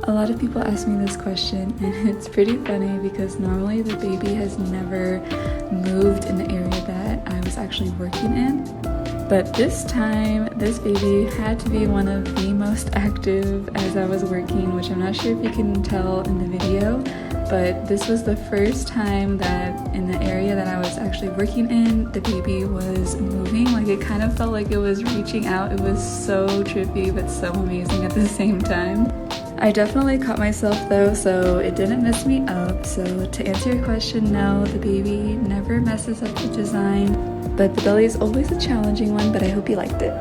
A lot of people ask me this question, and it's pretty funny because normally the baby has never moved in the area that I was actually working in. But this time, this baby had to be one of the most active as I was working, which I'm not sure if you can tell in the video, but this was the first time that in the area that I was actually working in, the baby was moving. Like, it kind of felt like it was reaching out. It was so trippy, but so amazing at the same time. I definitely caught myself though, so it didn't mess me up. So to answer your question, no, the baby never messes up the design, but the belly is always a challenging one, but I hope you liked it.